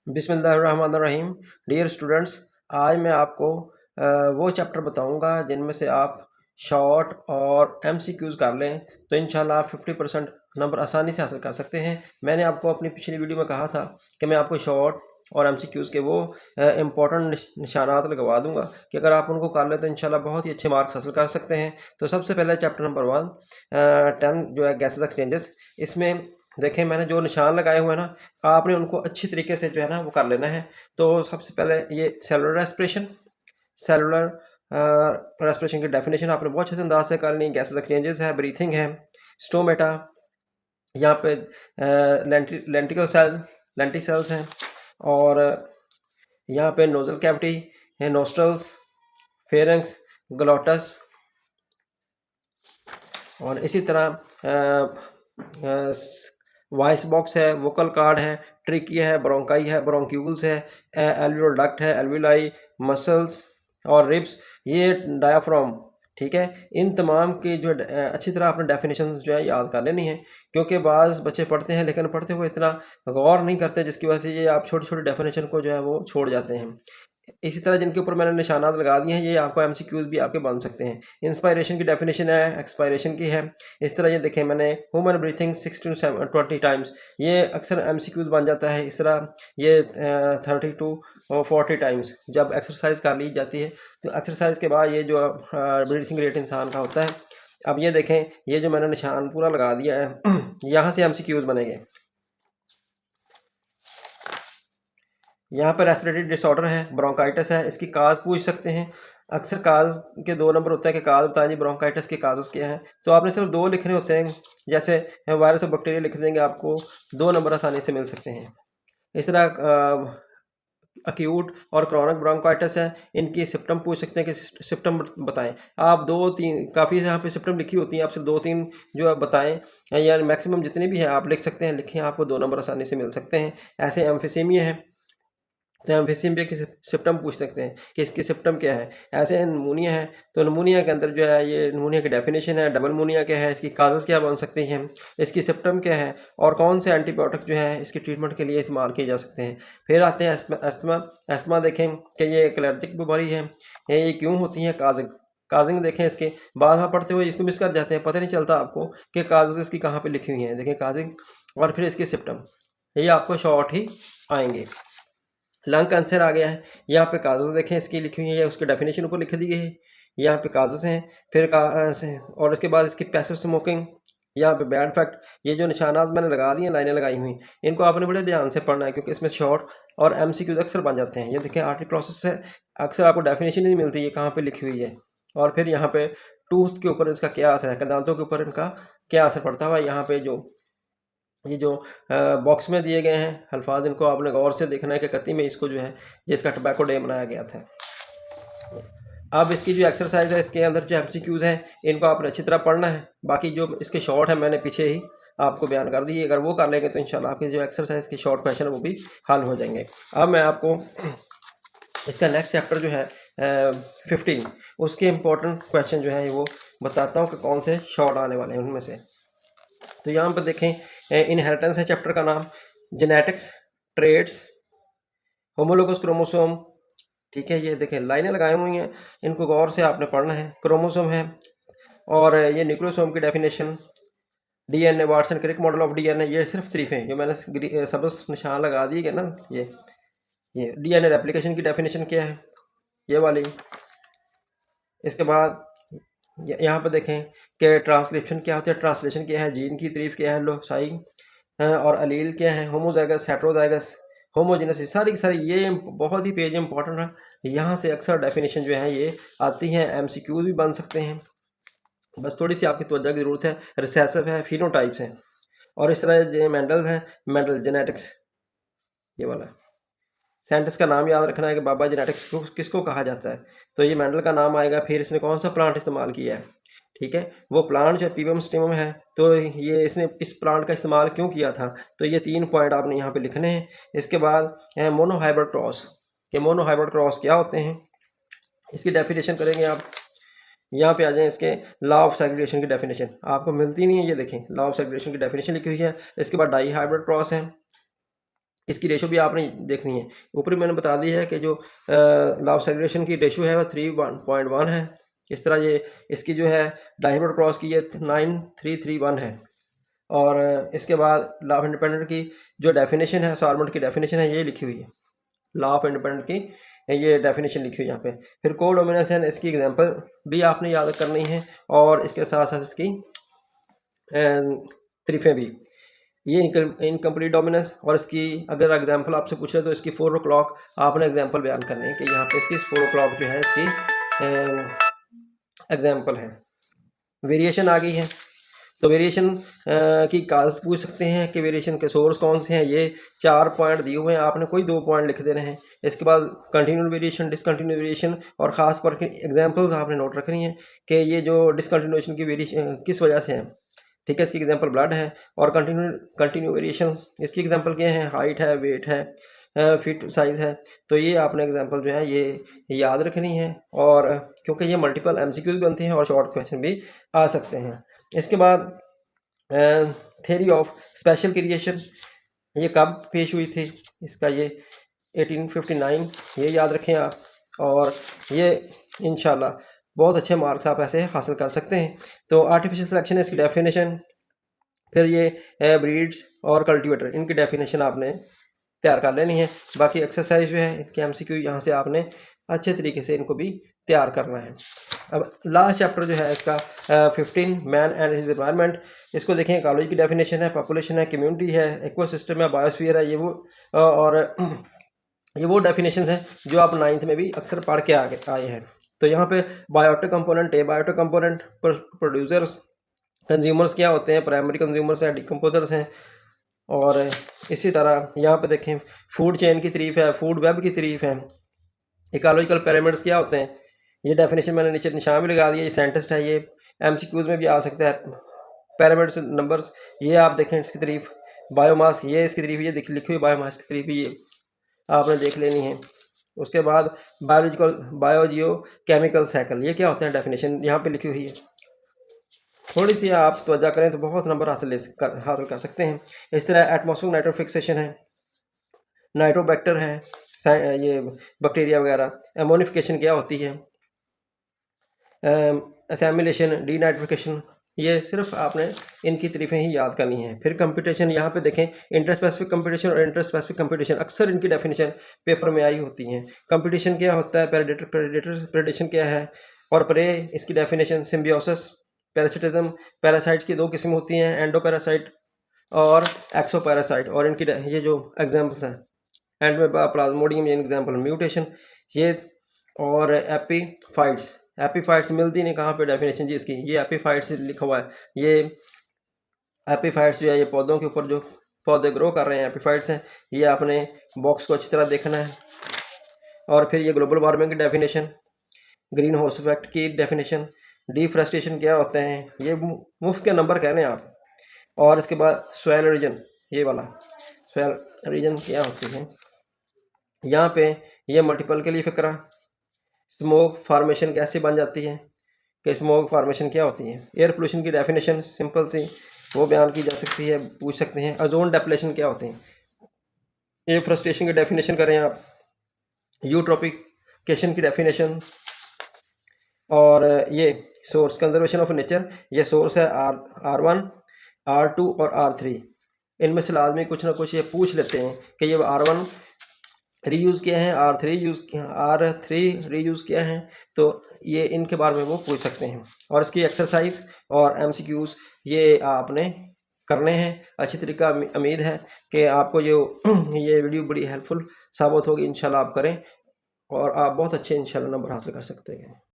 बिस्मिल्लाहिर्रहमानिर्रहीम। Dear students, आज मैं आपको वो चैप्टर बताऊंगा जिनमें से आप शॉर्ट और एमसीक्यूज़ कर लें तो इंशाल्लाह आप 50% नंबर आसानी से हासिल कर सकते हैं। मैंने आपको अपनी पिछली वीडियो में कहा था कि मैं आपको शॉर्ट और एमसीक्यूज़ के वो इम्पोर्टेंट निशानात लगवा दूंगा कि अगर आप उनको कर लें तो इंशाल्लाह बहुत ही अच्छे मार्क्स हासिल कर सकते हैं। तो सबसे पहले चैप्टर नंबर 1 10 जो है गैसेस एक्सचेंजेस। इसमें देखें मैंने जो निशान लगाए हुए हैं ना, आपने उनको अच्छी तरीके से जो है ना वो कर लेना है। तो सबसे पहले ये सेलुलर रेस्पिरेशन, सेलुलर रेस्पिरेशन की डेफिनेशन आपने बहुत अच्छे अंदाज से कर ली। गैसेस एक्सचेंजेस है, ब्रीथिंग है, स्टोमेटा, यहाँ पे लेंटिकल सेल, लेंटी सेल्स हैं, और यहाँ पे नोजल कैविटी है, नोस्ट्रल्स, फेरेंक्स, ग्लोटस, और इसी तरह वॉइस बॉक्स है, वोकल कार्ड है, ट्रिकिया है, ब्रोंकाई है, ब्रोंक्यूल्स है, एल्वियोल डक्ट है, एल्विलाई, मसल्स और रिब्स, ये डायाफ्राम। ठीक है, इन तमाम की जो अच्छी तरह आपने डेफिनेशन जो है याद कर लेनी है, क्योंकि बाज़ बच्चे पढ़ते हैं लेकिन पढ़ते हुए इतना गौर नहीं करते, जिसकी वजह से ये आप छोटी छोटी डेफिनेशन को जो है वो छोड़ जाते हैं। इसी तरह जिनके ऊपर मैंने निशानात लगा दिए हैं ये आपको एमसीक्यूज भी आपके बन सकते हैं। इंस्पायरेशन की डेफिनेशन है, एक्सपायरेशन की है। इस तरह ये देखें मैंने ह्यूमन ब्रीथिंग 6 to 20 टाइम्स, ये अक्सर एमसीक्यूज बन जाता है। इस तरह ये 30 to 40 टाइम्स जब एक्सरसाइज कर ली जाती है, तो एक्सरसाइज के बाद ये जो ब्रीथिंग रेट इंसान का होता है। अब ये देखें, ये जो मैंने निशान पूरा लगा दिया है यहाँ से एमसीक्यूज बनेंगे। यहाँ पर रेस्पिरेटरी डिसऑर्डर है, ब्रोंकाइटिस है, इसकी काज पूछ सकते हैं। अक्सर काज के 2 नंबर होता है कि काज बताएं जी ब्रोंकाइटिस के काजेस क्या हैं, तो आपने सिर्फ 2 लिखने होते हैं। जैसे वायरस और बैक्टीरिया लिख देंगे, आपको 2 नंबर आसानी से मिल सकते हैं। इस तरह अक्यूट और क्रॉनिक ब्रोंकाइटिस है, इनकी सिम्टम पूछ सकते हैं कि सिम्टम बताएं। आप 2-3 काफ़ी यहाँ पे सिम्टम लिखी होती हैं, आप सिर्फ 2-3 जो है बताएं, या मैक्सिमम जितनी भी है आप लिख सकते हैं, लिखें, आपको 2 नंबर आसानी से मिल सकते हैं। ऐसे एम्फिसीमिया है, तो एम्फिसीमिया की सिम्टम पूछ सकते हैं कि इसकी सिम्टम क्या है। ऐसे नमूनिया है, तो नमूनिया के अंदर जो है ये नमूनिया की डेफिनेशन है, डबल नमूनिया क्या है, इसकी काजेस क्या बन सकती हैं, इसकी सिम्टम क्या है, और कौन से एंटीबायोटिक जो है इसकी ट्रीटमेंट के लिए इस्तेमाल किए जा सकते हैं। फिर आते हैं एस्थमा। एस्थमा देखें कि ये एक एलर्जिक बीमारी है, ये क्यों होती है। काजिंग, काजिंग देखें, इसके बाद आप पढ़ते हुए इसको मिस कर जाते हैं, पता नहीं चलता आपको कि काजेस इसकी कहाँ पे लिखी हुई हैं। देखें काजिंग, और फिर इसकी सिम्टम, ये आपको शॉर्ट ही आएंगे। लंग कैंसर आ गया है, यहाँ पे काजेज़ देखें इसकी लिखी हुई है, उसकी डेफिनेशन ऊपर लिख दी गई है। यहाँ पे काजेज़ हैं, फिर और इसके बाद इसकी पैसिव स्मोकिंग, यहाँ पे बैड फैक्ट। ये जो निशानात मैंने लगा दिए, लाइनें लगाई हुई, इनको आपने बड़े ध्यान से पढ़ना है, क्योंकि इसमें शॉर्ट और एमसीक्यूज अक्सर बन जाते हैं। ये देखें आर्टरी प्रोसेस है, अक्सर आपको डेफिनेशन नहीं मिलती, ये कहाँ पे लिखी हुई है। और फिर यहाँ पे टूथ के ऊपर इसका क्या असर है, दांतों के ऊपर इनका क्या असर पड़ता है। यहाँ पे जो ये जो बॉक्स में दिए गए हैं अल्फाज, इनको आपने गौर से देखना है कि कती में इसको जो है जिसका टबैको डे मनाया गया था। अब इसकी जो एक्सरसाइज है, इसके अंदर जो एमसीक्यूज हैं, इनको आपने अच्छी तरह पढ़ना है। बाकी जो इसके शॉर्ट है मैंने पीछे ही आपको बयान कर दी, अगर वो कर लेंगे तो इंशाल्लाह आपकी जो एक्सरसाइज के शॉर्ट क्वेश्चन है वो भी हल हो जाएंगे। अब मैं आपको इसका नेक्स्ट चैप्टर जो है 15, उसके इम्पोर्टेंट क्वेश्चन जो है वो बताता हूँ कि कौन से शॉर्ट आने वाले हैं उनमें से। तो यहाँ पर देखें, इनहेरिटेंस है चैप्टर का नाम, जेनेटिक्स, ट्रेड्स, होमोलोगस क्रोमोसोम। ठीक है, ये देखें लाइनें लगाई हुई हैं, इनको गौर से आपने पढ़ना है। क्रोमोसोम है, और ये न्यूक्लियोसोम की definition, DNA, Watson Crick model of DNA, ये सिर्फ तरीफ हैं जो मैंने सबस निशान लगा दिए गए ना। ये डीएनए रेप्लिकेशन की डेफिनेशन क्या है, ये वाली। इसके बाद यहाँ पर देखें कि ट्रांसक्रिप्शन क्या होता है, ट्रांसलेशन क्या है, जीन की तारीफ क्या है, लोसाई और अलील क्या है, होमोजाइगस, हेट्रोजाइगस, होमोजेनस, सारी की सारी ये बहुत ही पेज इंपॉर्टेंट है। यहाँ से अक्सर डेफिनेशन जो है ये आती हैं, एमसीक्यूज भी बन सकते हैं, बस थोड़ी सी आपकी तवज्जो की ज़रूरत है। रिसेसिव है, फिनोटाइप्स हैं, और इस तरह जो मेंडल है, मेंडल जेनेटिक्स, ये वाला साइंटिस्ट का नाम याद रखना है कि बाबा जेनेटिक्स को किसको कहा जाता है, तो ये मेंडल का नाम आएगा। फिर इसने कौन सा प्लांट इस्तेमाल किया है, ठीक है, वो प्लांट जो पीबम स्टिमम है, तो ये इसने इस प्लांट का इस्तेमाल क्यों किया था, तो ये 3 पॉइंट आपने यहाँ पे लिखने हैं। इसके बाद मोनोहाइब्रिड क्रॉस, ये मोनोहाइब्रिड क्रॉस क्या होते हैं, इसकी डेफिनेशन करेंगे आप। यहाँ पे आ जाएं, इसके लॉ ऑफ सेग्रीगेशन की डेफिनेशन आपको मिलती नहीं है, ये देखें लॉ ऑफ सेग्रीगेशन की डेफिनेशन लिखी हुई है। इसके बाद डाई हाइब्रिड क्रॉस है, इसकी रेशो भी आपने देखनी है। ऊपर मैंने बता दिया है कि जो लॉ ऑफ सेग्रीगेशन की रेशो है वो 3.1 है। इस तरह ये इसकी जो है डाइवर्ट क्रॉस की ये 9331 है। और इसके बाद लॉ ऑफ इंडिपेंडेंट की जो डेफिनेशन है, असॉर्बमेंट की डेफिनेशन है, ये लिखी हुई है। लॉ ऑफ इंडिपेंडेंट की ये डेफिनेशन लिखी हुई है यहाँ पे। फिर कोडोमिनेंस है, इसकी एग्जांपल भी आपने याद करनी है और इसके साथ साथ इसकी तरीफें भी। ये इनकम्प्लीट डोमिनेंस और इसकी अगर एग्जांपल आपसे पूछे तो इसकी 4 o'clock आपने एग्जांपल बयान करने हैं कि यहाँ पे इसकी 4 o'clock जो है इसकी एग्जांपल है। वेरिएशन आ गई है तो वेरिएशन की काज पूछ सकते हैं कि वेरिएशन के सोर्स कौन से हैं। ये 4 पॉइंट दिए हुए हैं, आपने कोई 2 पॉइंट लिख देने हैं। इसके बाद कंटिन्यू वेरिएशन, डिसकंटिन्यू वेरिएशन और ख़ास पर एग्जांपल्स आपने नोट रखनी है कि ये जो डिसकंटिन्यूएशन की वेरिएशन किस वजह से है। ठीक है, इसकी एग्जांपल ब्लड है। और कंटिन्यू वेरिएशन इसकी एग्जांपल क्या है, हाइट है, वेट है, फिट साइज है। तो ये आपने एग्जांपल जो है ये याद रखनी है और क्योंकि ये मल्टीपल एमसीक्यूज बनते हैं और शॉर्ट क्वेश्चन भी आ सकते हैं। इसके बाद थ्योरी ऑफ स्पेशल क्रिएशन ये कब पेश हुई थी, इसका ये 1859, ये याद रखें आप। और ये इंशाल्लाह बहुत अच्छे मार्क्स आप ऐसे हासिल कर सकते हैं। तो आर्टिफिशियल सिलेक्शन है इसकी डेफिनेशन, फिर ये ब्रीड्स और कल्टीवेटर, इनकी डेफिनेशन आपने तैयार कर लेनी है। बाकी एक्सरसाइज जो है इनके एमसीक्यू यहाँ से आपने अच्छे तरीके से इनको भी तैयार करना है। अब लास्ट चैप्टर जो है इसका 15 मैन एंड हिज एनवायरनमेंट। इसको देखें, इकोलॉजी की डेफिनेशन है, पॉपुलेशन है, कम्युनिटी है, इकोसिस्टम है, बायोस्फीयर है। और ये वो डेफिनेशन है जो आप 9th में भी अक्सर पढ़ के आए हैं। तो यहाँ पे biotic component, abiotic component, producers, consumers क्या होते हैं, प्राइमरी कंज्यूमर्स हैं, डिकम्पोजर्स हैं। और इसी तरह यहाँ पे देखें फूड चेन की तारीफ है, फूड वेब की तारीफ है। इकोलॉजिकल पिरामिड्स क्या होते हैं, ये डेफिनेशन मैंने नीचे निशान भी लगा दिया। ये साइंटिस्ट है, ये एमसीक्यूज में भी आ सकता है। पिरामिड्स नंबर्स, ये आप देखें इसकी तारीफ। बायोमास, ये इसकी तारीफ, ये लिखी हुई बायोमास की तारीफ, ये आपने देख लेनी है। उसके बाद बायोजियो केमिकल साइकिल, ये क्या होते हैं, डेफिनेशन यहाँ पे लिखी हुई है। थोड़ी सी आप तवज्जो करें तो बहुत नंबर हासिल कर सकते हैं। इस तरह एटमॉस्फेरिक नाइट्रोफिक्सेशन है, नाइट्रोबैक्टर है, ये बैक्टीरिया वगैरह। एमोनिफिकेशन क्या होती है, असेमिलेशन, डीनाइट्रिफिकेशन, ये सिर्फ आपने इनकी तारीफें ही याद करनी है। फिर कंपटीशन, यहाँ पे देखें इंटरस्पेसिफिक कंपटीशन और इंटरस्पेसिफिक कंपटीशन, अक्सर इनकी डेफिनेशन पेपर में आई होती हैं। कंपटीशन क्या होता है, प्रेडेशन क्या है, और प्रे इसकी डेफिनेशन, सिम्बियोसिस, पैरासिटिज्म। पैरासाइट की 2 किस्म होती हैं, एंडोपैरासाइट और एक्सोपैरासाइट। और इनकी ये जो एग्जाम्पल्स हैं, एंडोमेबा, प्लाज्मोडियम, ये एग्जाम्पल। म्यूटेशन ये, और एपीफाइट्स मिलती नहीं कहाँ पे डेफिनेशन जी इसकी, ये एपीफाइट्स लिखा हुआ है। ये एपीफाइट्स जो है ये पौधों के ऊपर जो पौधे ग्रो कर रहे हैं, एपीफाइट्स हैं। ये आपने बॉक्स को अच्छी तरह देखना है। और फिर ये ग्लोबल वार्मिंग की डेफिनेशन, ग्रीन हाउस इफेक्ट की डेफिनेशन, डिफरेस्टेशन क्या होते हैं, ये मुफ्त के नंबर कह रहे हैं आप। और इसके बाद सॉइल रीजन, ये वाला सॉइल रीजन क्या होती है, यहाँ पे ये मल्टीपल के लिए फिक्रा। स्मोक फार्मेशन कैसे बन जाती है, कि स्मोक फार्मेशन क्या होती है। एयर पोल्यूशन की डेफिनेशन सिंपल सी वो बयान की जा सकती है, पूछ सकते हैं। ओजोन डेप्लेशन क्या होते हैं, एयर फ्रस्ट्रेशन की डेफिनेशन करें आप। यूट्रोपिकेशन की डेफिनेशन। और ये सोर्स, कंजर्वेशन ऑफ नेचर, ये सोर्स है R1, R2 और R3। इनमें से लाजमी कुछ ना कुछ ये पूछ लेते हैं कि ये R1 रीयूज़ किया है, R3 रीयूज़ किया है। तो ये इनके बारे में वो पूछ सकते हैं। और इसकी एक्सरसाइज और एमसीक्यूज ये आपने करने हैं अच्छी तरीका। उम्मीद है कि आपको ये वीडियो बड़ी हेल्पफुल साबित होगी। इंशाल्लाह आप करें और आप बहुत अच्छे इंशाल्लाह नंबर हासिल कर सकते हैं।